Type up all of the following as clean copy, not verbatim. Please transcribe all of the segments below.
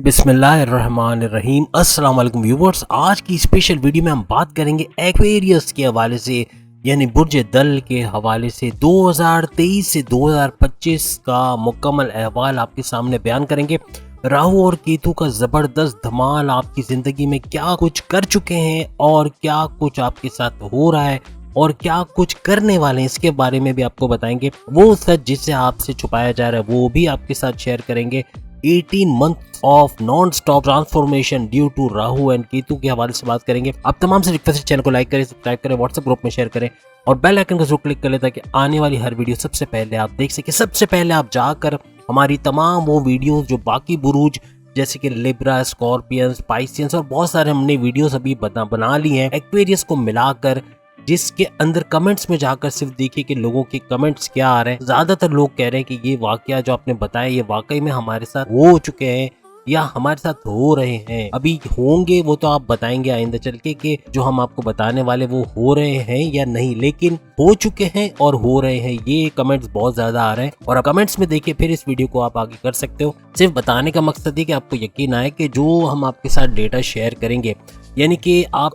बिस्मिल्लाहिर्रहमानिर्रहीम। अस्सलाम वालेकुम व्यूवर्स। आज की स्पेशल वीडियो में हम बात करेंगे एक्वेरियस के हवाले से, यानी बुर्ज दल के हवाले से 2023 से 2025 का मुकम्मल अहवाल आपके सामने बयान करेंगे। राहु और केतु का ज़बरदस्त धमाल आपकी ज़िंदगी में क्या कुछ कर चुके हैं और क्या कुछ आपके साथ हो रहा है और क्या कुछ करने वाले हैं, इसके बारे में भी आपको बताएंगे। वो सच जिसे आपसे छुपाया जा रहा है वो भी आपके साथ शेयर करेंगे। 18 month of non stop transformation due to Rahu and Ketu के हवाले से बात करेंगे। अब तमाम से रिक्वेस्ट है, चैनल को लाइक करें, सब्सक्राइब करें, व्हाट्सएप ग्रुप में शेयर करें और बेल आइकन को जरूर क्लिक कर लें ताकि आने वाली हर वीडियो सबसे पहले आप देख सकें। सबसे पहले आप जाकर हमारी तमाम वो वीडियोस जो बाकी बुरूज जैसे कि लिब्रा, स्कॉर्पियंस, पाइसियंस और बहुत सारे हमने वीडियोस अभी बना ली हैं एक्वेरियस को मिलाकर, जिसके अंदर कमेंट्स में जाकर सिर्फ देखिए कि लोगों के कमेंट्स क्या आ रहे हैं। ज्यादातर लोग कह रहे हैं कि ये वाकया जो आपने बताया ये वाकई में हमारे साथ हो चुके हैं या हमारे साथ हो रहे हैं, अभी होंगे वो तो आप बताएंगे आइंदा चल के कि जो हम आपको बताने वाले वो हो रहे हैं या नहीं, लेकिन हो चुके हैं और हो रहे हैं, ये कमेंट्स बहुत ज्यादा आ रहे हैं। और अब कमेंट्स में देखिए फिर इस वीडियो को आप आगे कर सकते हो। सिर्फ बताने का मकसद है कि आपको यकीन आए कि जो हम आपके साथ डेटा शेयर करेंगे, यानी कि आप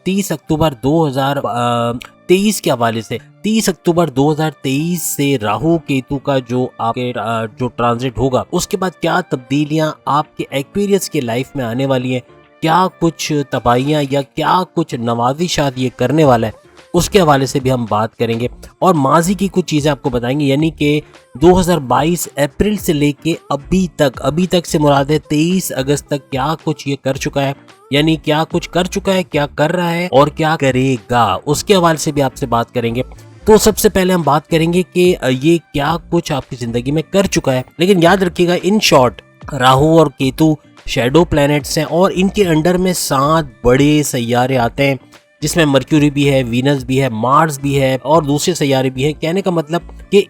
30 अक्टूबर 2023 के हवाले से 30 अक्टूबर 2023 से राहु केतु का जो आपके जो ट्रांजिट होगा उसके बाद क्या तब्दीलियां आपके एक्वेरियस के लाइफ में आने वाली हैं, क्या कुछ तबाहियां या क्या कुछ नवाजिशात ये करने वाला है, उसके हवाले से भी हम बात करेंगे। और माजी की कुछ चीज़ें आपको बताएंगे, यानी कि 2022 अप्रैल से लेके अभी तक से मुराद है 23 अगस्त तक क्या कुछ ये कर चुका है, यानी क्या कुछ कर चुका है, क्या कर रहा है और क्या करेगा, उसके हवाले से भी आपसे बात करेंगे। तो सबसे पहले हम बात करेंगे कि ये क्या कुछ आपकी जिंदगी में कर चुका है। लेकिन याद रखिएगा, इन शॉर्ट राहु और केतु शैडो प्लैनेट्स हैं और इनके अंडर में 7 बड़े सैयारे आते हैं, जिसमें मर्क्यूरी भी है, वीनस भी है, मार्स भी है और दूसरे सैयारे भी है। कहने का मतलब कि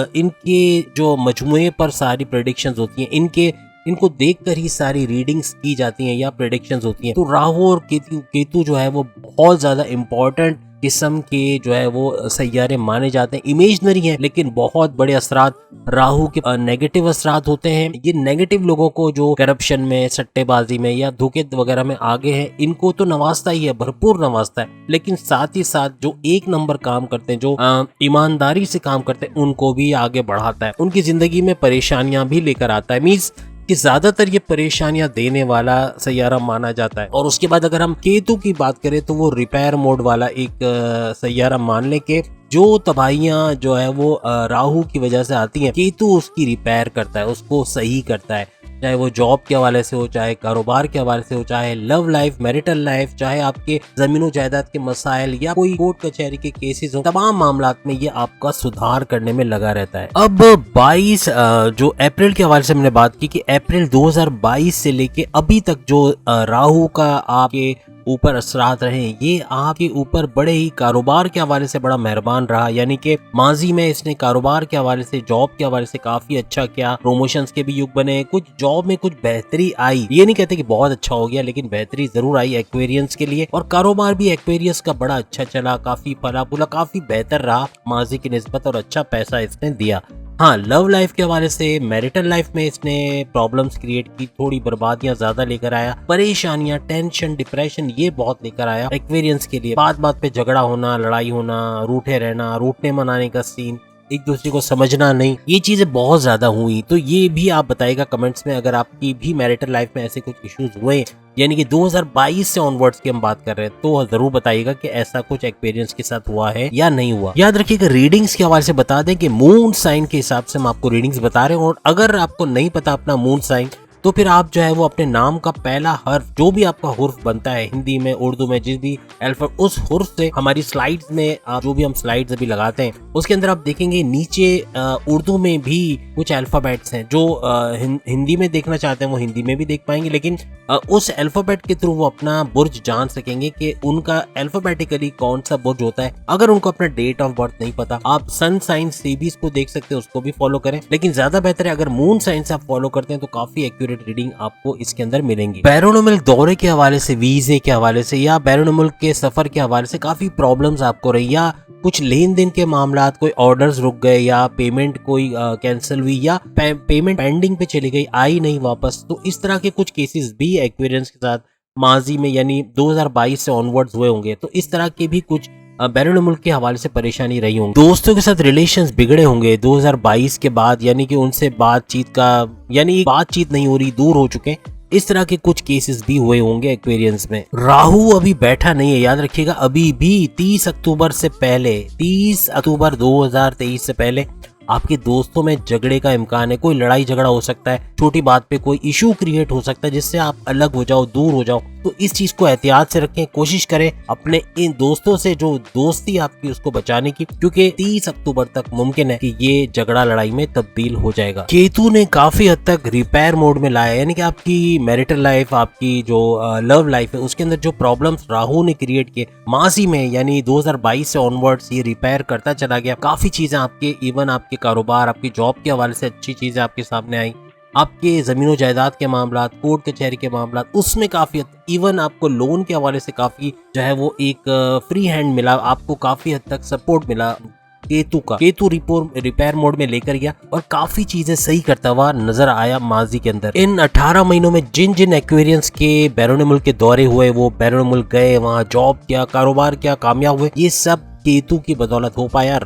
इनके जो मजमुए पर सारी प्रेडिक्शंस होती हैं, इनको देखकर ही सारी रीडिंग्स की जाती हैं या प्रेडिक्शंस होती हैं। तो राहु और केतु जो है वो बहुत ज्यादा इंपॉर्टेंट किस्म के जो है वो सैयारे माने जाते हैं। इमेजनरी हैं लेकिन बहुत बड़े असरात राहु के नेगेटिव असरात होते हैं। ये नेगेटिव लोगों को जो करप्शन में, सट्टेबाजी में या धोखे वगैरह में आगे हैं, इनको तो नवाजता ही है, भरपूर नवाजता है। लेकिन साथ ही साथ जो एक नंबर काम करते हैं, जो ईमानदारी से काम करते हैं, उनको भी आगे बढ़ाता है, उनकी जिंदगी में परेशानियां भी लेकर आता है। मींस कि ज्यादातर ये परेशानियां देने वाला सैयारा माना जाता है। और उसके बाद अगर हम केतु की बात करें तो वो रिपेयर मोड वाला एक सैयारा मान ले के जो तबाहियां जो है वो राहु की वजह से आती हैं, केतु उसकी रिपेयर करता है, उसको सही करता है। चाहे वो जॉब के हवाले से हो, चाहे कारोबार के हवाले से हो, चाहे लव लाइफ, मैरिटल लाइफ, चाहे आपके जमीनों जायदाद के मसाइल या कोई कोर्ट कचहरी के केसेस हो, तमाम मामलात में ये आपका सुधार करने में लगा रहता है। अब 22 जो अप्रैल के हवाले से मैंने बात की कि अप्रैल 2022 से लेके अभी तक जो राहु का आपके ऊपर असरात रहे, ये आपके ऊपर बड़े ही कारोबार के हवाले से बड़ा मेहरबान रहा। यानी कि माजी में इसने कारोबार के हवाले से, जॉब के हवाले से काफी अच्छा किया, प्रमोशंस के भी युग बने, कुछ जॉब में कुछ बेहतरी आई। ये नहीं कहते कि बहुत अच्छा हो गया, लेकिन बेहतरी जरूर आई एक्वेरियंस के लिए। और कारोबार भी एक्वेरियस का बड़ा अच्छा चला, काफी फला फूला, काफी बेहतर रहा माजी की निस्बत और अच्छा पैसा इसने दिया। हाँ, लव लाइफ के हवाले से, मैरिटल लाइफ में इसने प्रॉब्लम्स क्रिएट की, थोड़ी बर्बादियां ज्यादा लेकर आया, परेशानियां, टेंशन, डिप्रेशन ये बहुत लेकर आया एक्वेरियंस के लिए। बात बात पे झगड़ा होना, लड़ाई होना, रूठे रहना, रूठने मनाने का सीन, एक दूसरे को समझना नहीं, ये चीजें बहुत ज्यादा हुई। तो ये भी आप बताइएगा कमेंट्स में अगर आपकी भी मैरिटल लाइफ में ऐसे कुछ इश्यूज हुए, यानी कि 2022 से ऑनवर्ड्स की हम बात कर रहे हैं, तो जरूर बताइएगा कि ऐसा कुछ एक्सपीरियंस के साथ हुआ है या नहीं हुआ। याद रखिएगा, रीडिंग्स के हवाले से बता दें कि मून साइन के हिसाब से हम आपको रीडिंग्स बता रहे हैं। और अगर आपको नहीं पता अपना मून साइन, तो फिर आप जो है वो अपने नाम का पहला हर्फ, जो भी आपका हुर्फ बनता है हिंदी में, उर्दू में, जिस भी अल्फाबेट, उस हुर्फ से हमारी स्लाइड्स में जो भी हम स्लाइड्स अभी लगाते हैं उसके अंदर आप देखेंगे नीचे उर्दू में भी कुछ अल्फाबेट्स हैं जो हिंदी में देखना चाहते हैं वो हिंदी में भी देख पाएंगे, लेकिन उस अल्फाबेट के थ्रू वो अपना बुर्ज जान सकेंगे कि उनका अल्फाबेटिकली कौन सा बुर्ज होता है। अगर उनको अपना डेट ऑफ बर्थ नहीं पता, आप सन साइन से भी इसको देख सकते हैं, उसको भी फॉलो करें। लेकिन ज्यादा बेहतर है अगर मून साइन से आप फॉलो करते हैं तो काफी एक्यूरेट रीडिंग आपको इसके अंदर मिलेंगी। बैरोनोमिल दौरे के हवाले से, वीजे के हवाले से या बैरोनोमिल के सफर के हवाले से काफी प्रॉब्लम्स आपको रही, या कुछ लेन देन के मामला, कोई ऑर्डर्स रुक गए या पेमेंट कोई कैंसिल हुई या पेमेंट पेंडिंग पे चली गई, आई नहीं वापस, तो इस तरह के कुछ केसेस भी एक्वेरियंस के साथ माजी में यानी 2022 से ऑनवर्ड्स हुए होंगे। तो इस तरह के भी कुछ बैरून मुल्क के हवाले से परेशानी रही होंगी। दोस्तों के साथ रिलेशंस बिगड़े होंगे 2022 के बाद, यानी कि उनसे बातचीत नहीं हो रही, दूर हो चुके। इस तरह के कुछ केसेस भी हुए होंगे एक्वेरियंस में। राहु अभी बैठा नहीं है, याद रखिएगा। अभी भी 30 अक्टूबर 2023 से पहले आपके दोस्तों में झगड़े का इम्कान है। कोई लड़ाई झगड़ा हो सकता है, छोटी बात पे कोई इशू क्रिएट हो सकता है जिससे आप अलग हो जाओ, दूर हो जाओ। तो इस चीज को एहतियात से रखें, कोशिश करें अपने इन दोस्तों से जो दोस्ती आपकी उसको बचाने की, क्योंकि 30 अक्टूबर तक मुमकिन है कि ये झगड़ा लड़ाई में तब्दील हो जाएगा। केतु ने काफी हद तक रिपेयर मोड में लाया, यानी कि आपकी मैरिटल लाइफ, आपकी जो लव लाइफ है उसके अंदर जो प्रॉब्लम्स राहु ने क्रिएट किए माजी में, यानी 2022 से ऑनवर्ड्स ये रिपेयर करता चला गया। काफी चीजें आपके, इवन आपके कारोबार, आपकी जॉब के हवाले से अच्छी चीजें आपके सामने आई। आपके जमीनों जायदाद के मामला, कोर्ट कचहरी के मामला, उसमें काफी, इवन आपको लोन के हवाले से काफी जो है वो एक फ्री हैंड मिला, आपको काफी हद तक सपोर्ट मिला। केतु रिपेयर मोड में लेकर गया और काफी चीजें सही करता हुआ नजर आया माजी के अंदर। इन 18 महीनों में जिन जिन एक्वेरियंस के बैरून मुल्क के दौरे हुए, वो बैरून मुल्क गए, वहाँ जॉब किया, कारोबार किया, कामयाब हुए, ये सब केतु की बदौलत हो पाया।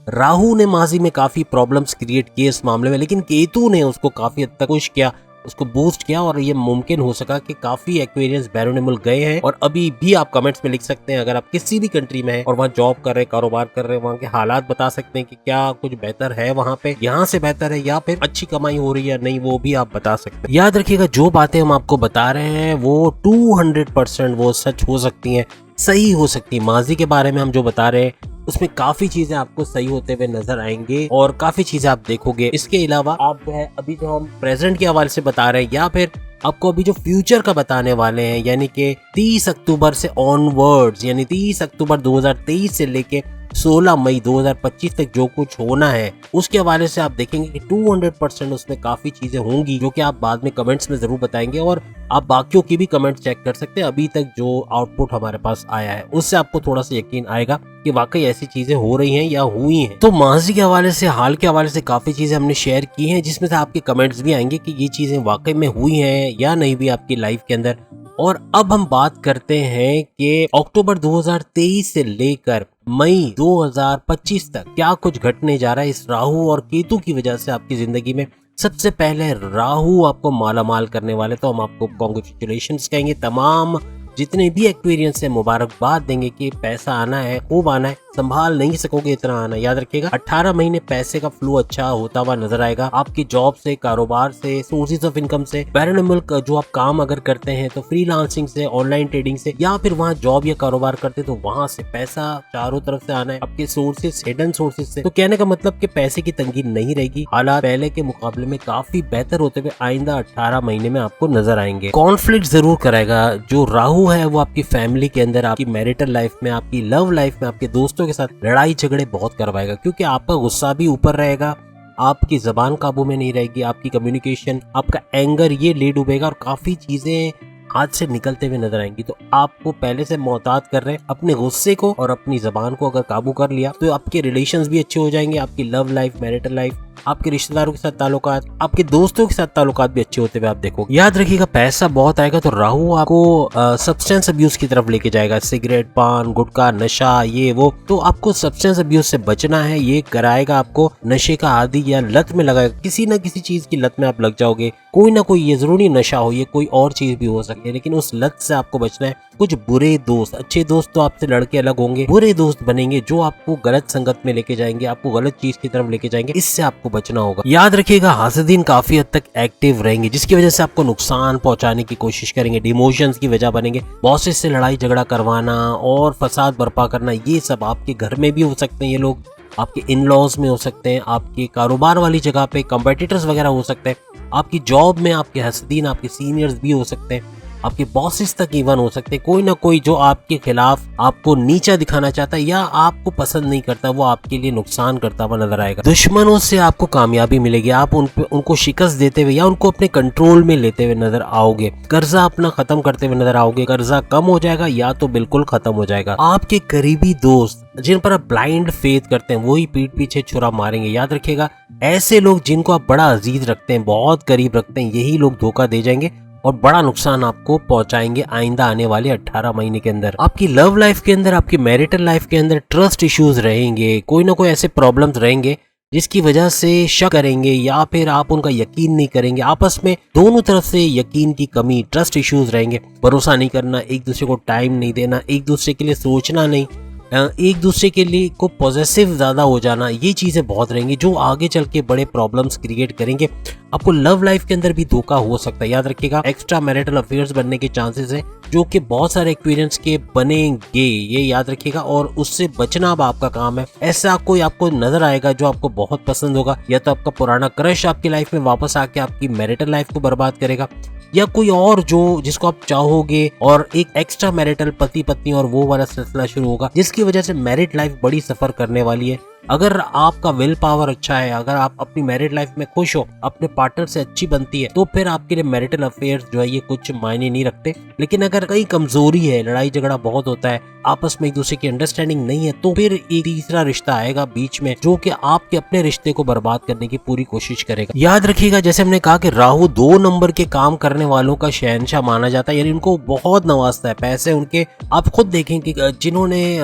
राहु ने माजी में काफी प्रॉब्लम्स क्रिएट किए इस मामले में, लेकिन केतु ने उसको काफी हद तक पुश किया, उसको बूस्ट किया और ये मुमकिन हो सका कि काफी एक्वेरियंस बैरून मुल्क गए हैं। और अभी भी आप कमेंट्स में लिख सकते हैं, अगर आप किसी भी कंट्री में हैं और वहाँ जॉब कर रहे हैं, कारोबार कर रहे हैं, वहाँ के हालात बता सकते हैं कि क्या कुछ बेहतर है वहाँ पे, यहाँ से बेहतर है, या फिर अच्छी कमाई हो रही है या नहीं, वो भी आप बता सकते हैं। याद रखिएगा, जो बातें हम आपको बता रहे हैं वो 200% वो सच हो सकती है, सही हो सकती है। माजी के बारे में हम जो बता रहे हैं उसमें काफी चीजें आपको सही होते हुए नजर आएंगे और काफी चीजें आप देखोगे। इसके अलावा आप जो है अभी जो हम प्रेजेंट के हवाले से बता रहे हैं या फिर आपको अभी जो फ्यूचर का बताने वाले हैं, यानी कि 30 अक्टूबर से ऑनवर्ड्स, यानी 30 अक्टूबर 2023 से लेके 16 मई 2025 तक जो कुछ होना है उसके हवाले से आप देखेंगे कि 200% उसमें काफी चीजें होंगी जो कि आप बाद में कमेंट्स में जरूर बताएंगे। और आप बाकियों की भी कमेंट चेक कर सकते हैं, अभी तक जो आउटपुट हमारे पास आया है उससे आपको थोड़ा सा यकीन आएगा कि वाकई ऐसी चीजें हो रही हैं या हुई हैं। तो माजी के हवाले से, हाल के हवाले से काफी चीजें हमने शेयर की हैं, जिसमें से आपके कमेंट्स भी आएंगे कि ये चीजें वाकई में हुई हैं या नहीं भी आपकी लाइफ के अंदर। और अब हम बात करते हैं कि अक्टूबर 2023 से लेकर मई 2025 तक क्या कुछ घटने जा रहा है इस राहु और केतु की वजह से आपकी जिंदगी में। सबसे पहले राहु आपको मालामाल करने वाले, तो हम आपको कॉन्ग्रेचुलेशंस कहेंगे। तमाम जितने भी एक्सपीरियंस है मुबारकबाद देंगे कि पैसा आना है, खूब आना है, संभाल नहीं सकोगे इतना आना। याद रखिएगा 18 महीने पैसे का फ्लो अच्छा होता हुआ नजर आएगा आपकी जॉब से, कारोबार से, सोर्सेज ऑफ इनकम से। बैरून मुल्क जो आप काम अगर करते हैं तो फ्रीलांसिंग से, ऑनलाइन ट्रेडिंग से, या फिर वहाँ जॉब या कारोबार करते तो वहां से पैसा चारों तरफ से आना है, आपके सोर्सेज, हिडन सोर्सेज से। तो कहने का मतलब कि पैसे की तंगी नहीं रहेगी। हालात पहले के मुकाबले में काफी बेहतर होते हुए आइंदा 18 महीने में आपको नजर आएंगे। कॉन्फ्लिक्ट जरूर कराएगा जो राहु है, वो आपकी फैमिली के अंदर, आपकी मैरिटल लाइफ में, आपकी लव लाइफ में, आपके दोस्तों के साथ लड़ाई झगड़े बहुत करवाएगा, क्योंकि आपका गुस्सा भी ऊपर रहेगा, आपकी जबान काबू में नहीं रहेगी, आपकी कम्युनिकेशन, आपका एंगर ये लीड डूबेगा और काफी चीजें हाथ से निकलते हुए नजर आएंगी। तो आपको पहले से मोहतात कर रहे हैं अपने गुस्से को और अपनी जबान को अगर काबू कर लिया तो आपके रिलेशंस भी अच्छे हो जाएंगे, आपकी लव लाइफ, मैरिटल लाइफ, आपके रिश्तेदारों के साथ ताल्लुकात, आपके दोस्तों के साथ ताल्लुकात भी अच्छे होते हुए आप देखोगे। याद रखिएगा पैसा बहुत आएगा तो राहु आपको सब्सटेंस अब्यूज की तरफ लेके जाएगा, सिगरेट, पान, गुटखा, नशा, ये वो। तो आपको सब्सटेंस अब्यूज से बचना है, ये कराएगा आपको नशे का आदी या लत में लगाएगा, किसी न किसी चीज की लत में आप लग जाओगे, कोई ना कोई, ये जरूरी नशा हो, ये कोई और चीज भी हो सकती है, लेकिन उस लत से आपको बचना है। कुछ बुरे दोस्त, अच्छे दोस्त तो आपसे लड़के अलग होंगे, बुरे दोस्त बनेंगे जो आपको गलत संगत में लेके जाएंगे, आपको गलत चीज की तरफ लेके जाएंगे, इससे आपको बचना होगा। याद रखिएगा हासिदीन काफी हद तक एक्टिव रहेंगे, जिसकी वजह से आपको नुकसान पहुंचाने की कोशिश करेंगे, डिमोशंस की वजह बनेंगे, बॉसेस से लड़ाई झगड़ा करवाना और फसाद बर्पा करना, ये सब आपके घर में भी हो सकते हैं, ये लोग आपके इन लॉज में हो सकते हैं, आपके कारोबार वाली जगह पे कंपेटिटर्स वगैरह हो सकते हैं, आपकी जॉब में आपके हसदीन, आपके सीनियर्स भी हो सकते हैं। आपके बॉसेस तक इवन हो सकते हैं, कोई ना कोई जो आपके खिलाफ आपको नीचा दिखाना चाहता है या आपको पसंद नहीं करता, वो आपके लिए नुकसान करता हुआ नजर आएगा। दुश्मनों से आपको कामयाबी मिलेगी, आप उनको शिकस्त देते हुए या उनको अपने कंट्रोल में लेते हुए नजर आओगे। कर्जा अपना खत्म करते हुए नजर आओगे, कर्जा कम हो जाएगा या तो बिल्कुल खत्म हो जाएगा। आपके करीबी दोस्त जिन पर आप ब्लाइंड फेथ करते हैं वही पीठ पीछे छुरा मारेंगे। याद रखिएगा, ऐसे लोग जिनको आप बड़ा अजीज रखते हैं, बहुत करीब रखते हैं, यही लोग धोखा दे जाएंगे और बड़ा नुकसान आपको पहुंचाएंगे आइंदा आने वाले 18 महीने के अंदर। आपकी लव लाइफ के अंदर, आपकी मैरिटल लाइफ के अंदर ट्रस्ट इश्यूज रहेंगे, कोई ना कोई ऐसे प्रॉब्लम्स रहेंगे जिसकी वजह से शक करेंगे या फिर आप उनका यकीन नहीं करेंगे। आपस में दोनों तरफ से यकीन की कमी, ट्रस्ट इश्यूज रहेंगे, भरोसा नहीं करना, एक दूसरे को टाइम नहीं देना, एक दूसरे के लिए सोचना नहीं, एक दूसरे के लिए को पॉजिटिव ज़्यादा हो जाना, ये चीज़ें बहुत रहेंगी जो आगे चल के बड़े प्रॉब्लम्स क्रिएट करेंगे। आपको लव लाइफ के अंदर भी धोखा हो सकता है। याद रखिएगा, एक्स्ट्रा मैरिटल अफेयर्स बनने के चांसेस हैं जो कि बहुत सारे एक्सपीरियंस के बनेंगे, ये याद रखिएगा, और उससे बचना अब आपका काम है। ऐसा कोई आपको नजर आएगा जो आपको बहुत पसंद होगा, या तो आपका पुराना क्रश आपकी लाइफ में वापस आके आपकी मैरिटल लाइफ को बर्बाद करेगा, या कोई और जो जिसको आप चाहोगे और एक एक्स्ट्रा मैरिटल पति पत्नी और वो वाला सिलसिला शुरू होगा जिसकी वजह से मैरिड लाइफ बड़ी सफर करने वाली है। अगर आपका विल पावर अच्छा है, अगर आप अपनी मैरिड लाइफ में खुश हो, अपने पार्टनर से अच्छी बनती है, तो फिर आपके लिए मैरिटल अफेयर्स जो है ये कुछ मायने नहीं रखते। लेकिन अगर कहीं कमजोरी है, लड़ाई झगड़ा बहुत होता है, आपस में एक दूसरे की अंडरस्टैंडिंग नहीं है, तो फिर एक तीसरा रिश्ता आएगा बीच में जो कि आपके अपने रिश्ते को बर्बाद करने की पूरी कोशिश करेगा। याद रखिएगा, जैसे हमने कहा कि राहु 2 नंबर के काम करने वालों का शहंशाह माना जाता है, यानी उनको बहुत नवाजता है। पैसे उनके, आप खुद देखें कि जिन्होंने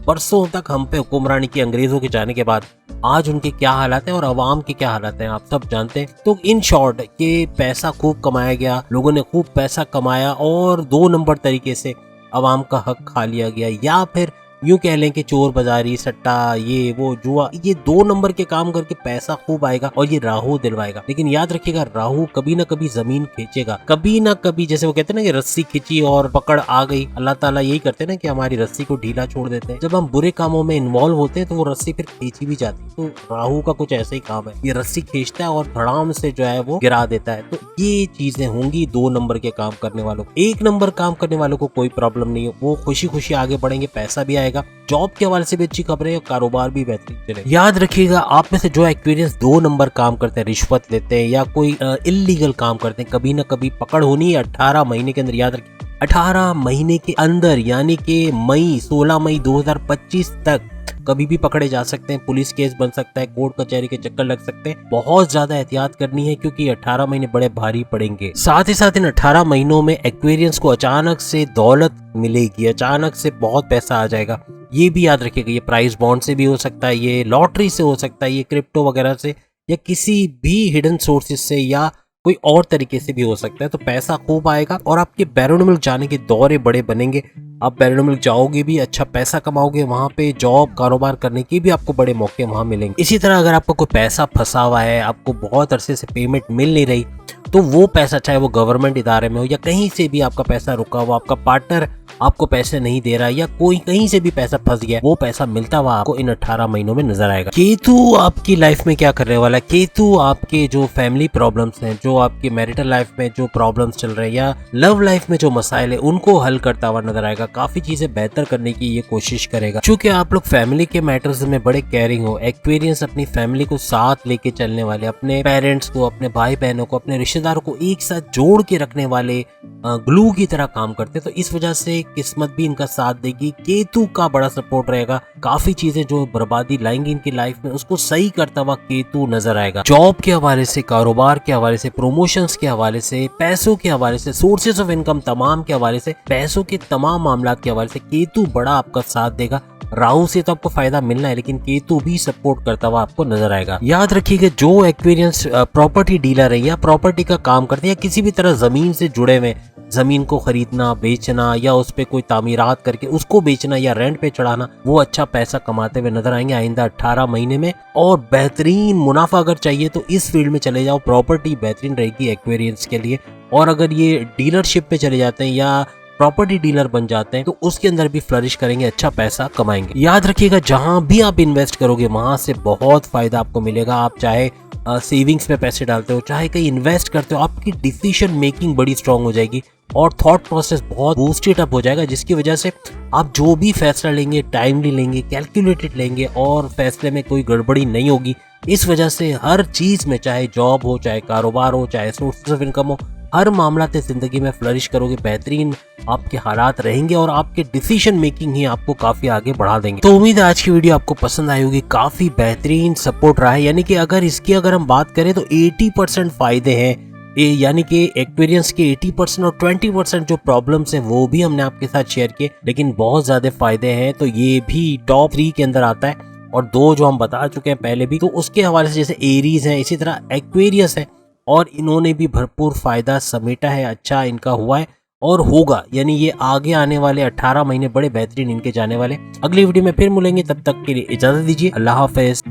बरसों तक हम पे हुक्मरानी की अंग्रेजों के जाने के बाद आज उनके क्या हालात हैं और अवाम के क्या हालात हैं आप सब जानते हैं। तो इन शॉर्ट कि पैसा खूब कमाया गया, लोगों ने खूब पैसा कमाया और 2 नंबर तरीके से अवाम का हक खा लिया गया, या फिर यूं कह लें कि चोर बाजारी, सट्टा, ये वो जुआ, ये 2 नंबर के काम करके पैसा खूब आएगा और ये राहु दिलवाएगा। लेकिन याद रखिएगा, राहु कभी ना कभी जमीन खींचेगा, कभी ना कभी, जैसे वो कहते हैं ना कि रस्सी खींची और पकड़ आ गई। अल्लाह ताला यही करते हैं ना कि हमारी रस्सी को ढीला छोड़ देते हैं। जब हम बुरे कामों में इन्वॉल्व होते हैं तो वो रस्सी फिर खींची भी जाती है। तो राहु का कुछ ऐसा ही काम है, ये रस्सी खींचता है और धड़ाम से जो है वो गिरा देता है। तो ये चीजें होंगी 2 नंबर के काम करने वालों को। 1 नंबर काम करने वालों को कोई प्रॉब्लम नहीं है, वो खुशी खुशी आगे बढ़ेंगे, पैसा भी आएगा, जॉब के हवाले से भी अच्छी खबरें और कारोबार भी बेहतरीन चले। याद रखिएगा, आप में से जो एक्सपीरियंस 2 नंबर काम करते हैं, रिश्वत लेते हैं या कोई इलीगल काम करते हैं, कभी ना कभी पकड़ होनी है 18 महीने के अंदर। याद रखिए, 18 महीने के अंदर यानी कि 16 मई 2025 तक कभी भी पकड़े जा सकते हैं, पुलिस केस बन सकता है, कोर्ट कचहरी के चक्कर लग सकते हैं। बहुत ज्यादा एहतियात करनी है क्योंकि 18 महीने बड़े भारी पड़ेंगे। साथ ही साथ इन 18 महीनों में एक्वेरियंस को अचानक से दौलत मिलेगी, अचानक से बहुत पैसा आ जाएगा। ये भी याद रखिएगा, ये प्राइस बॉन्ड से भी हो सकता है, ये लॉटरी से हो सकता है, ये क्रिप्टो वगैरह से या किसी भी हिडन सोर्सेज से या कोई और तरीके से भी हो सकता है। तो पैसा खूब आएगा और आपके बैरून मुल्क जाने के दौरे बड़े बनेंगे। आप बैरून मुल्क जाओगे भी, अच्छा पैसा कमाओगे, वहाँ पे जॉब कारोबार करने के भी आपको बड़े मौके वहाँ मिलेंगे। इसी तरह अगर आपको कोई पैसा फंसा हुआ है, आपको बहुत अरसे से पेमेंट मिल नहीं रही, तो वो पैसा चाहे वो गवर्नमेंट इदारे में हो या कहीं से भी आपका पैसा रुका हुआ, आपका पार्टनर आपको पैसे नहीं दे रहा या कोई कहीं से भी पैसा फंस गया, वो पैसा मिलता हुआ आपको इन 18 महीनों में नजर आएगा। केतु आपकी लाइफ में क्या करने वाला है? केतु आपके जो फैमिली प्रॉब्लम्स हैं, जो आपकी मैरिटल लाइफ में जो प्रॉब्लम्स चल रहे हैं या लव लाइफ में जो मसाइल है, उनको हल करता हुआ नजर आएगा। काफी चीजें बेहतर करने की ये कोशिश करेगा। चूंकि आप लोग फैमिली के मैटर्स में बड़े केयरिंग हो, एक्वेरियंस अपनी फैमिली को साथ लेके चलने वाले, अपने पेरेंट्स को, अपने भाई बहनों को, अपने रिश्तेदारों को एक साथ जोड़ के रखने वाले ग्लू की तरह काम करते हैं। तो इस वजह से किस्मत भी इनका साथ देगी, केतु का बड़ा सपोर्ट रहेगा। काफी चीजें जो बर्बादी लाएंगी इनकी लाइफ में, उसको सही करता हुआ केतु नजर आएगा। जॉब के हवाले से, कारोबार के हवाले से, प्रमोशंस के हवाले से, पैसों के हवाले से, सोर्सेज ऑफ इनकम तमाम के हवाले से, पैसों के तमाम मामला के हवाले से केतु बड़ा आपका साथ देगा। राहु से तो आपको फायदा मिलना है, लेकिन केतु भी सपोर्ट करता हुआ आपको नजर आएगा। याद रखिएगा, जो एक्वेरियंस प्रॉपर्टी डीलर है या प्रॉपर्टी का काम करते हैं या किसी भी तरह जमीन से जुड़े हुए, जमीन को खरीदना, बेचना या उस पे कोई तामीरात करके उसको बेचना या रेंट पे चढ़ाना, वो अच्छा पैसा कमाते हुए नजर आएंगे आइंदा 18 महीने में। और बेहतरीन मुनाफा अगर चाहिए तो इस फील्ड में चले जाओ, प्रॉपर्टी बेहतरीन रहेगी एक्वेरियंस के लिए। और अगर ये डीलरशिप पे चले जाते हैं या प्रॉपर्टी डीलर बन जाते हैं तो उसके अंदर भी फ्लरिश करेंगे, अच्छा पैसा कमाएंगे। याद रखिएगा, जहां भी आप इन्वेस्ट करोगे वहां से बहुत फायदा आपको मिलेगा। आप चाहे सेविंग्स में पैसे डालते हो, चाहे कहीं इन्वेस्ट करते हो, आपकी डिसीजन मेकिंग बड़ी स्ट्रांग हो जाएगी और थॉट प्रोसेस बहुत बूस्टेड अप हो जाएगा, जिसकी वजह से आप जो भी फैसला लेंगे टाइमली लेंगे, कैलकुलेटेड लेंगे और फैसले में कोई गड़बड़ी नहीं होगी। इस वजह से हर चीज़ में, चाहे जॉब हो, चाहे कारोबार हो, चाहे सोर्स ऑफ इनकम हो, हर मामला से ज़िंदगी में फ्लरिश करोगे, बेहतरीन आपके हालात रहेंगे और आपके डिसीजन मेकिंग ही आपको काफ़ी आगे बढ़ा देंगे। तो उम्मीद है आज की वीडियो आपको पसंद आई होगी, काफ़ी बेहतरीन सपोर्ट रहा है। यानी कि अगर हम बात करें तो 80% फ़ायदे हैं, यानी कि एक्सपीरियंस के 80% और 20% जो प्रॉब्लम्स हैं वो भी हमने आपके साथ शेयर किए, लेकिन बहुत ज़्यादा फ़ायदे हैं, तो ये भी टॉप 3 के अंदर आता है। और 2 जो हम बता चुके हैं पहले भी, तो उसके हवाले से जैसे एरीज है, इसी तरह एक्वेरियस है, और इन्होंने भी भरपूर फायदा समेटा है, अच्छा इनका हुआ है और होगा। यानी ये आगे आने वाले 18 महीने बड़े बेहतरीन इनके जाने वाले। अगली वीडियो में फिर मिलेंगे, तब तक के लिए इजाजत दीजिए। अल्लाह हाफिज।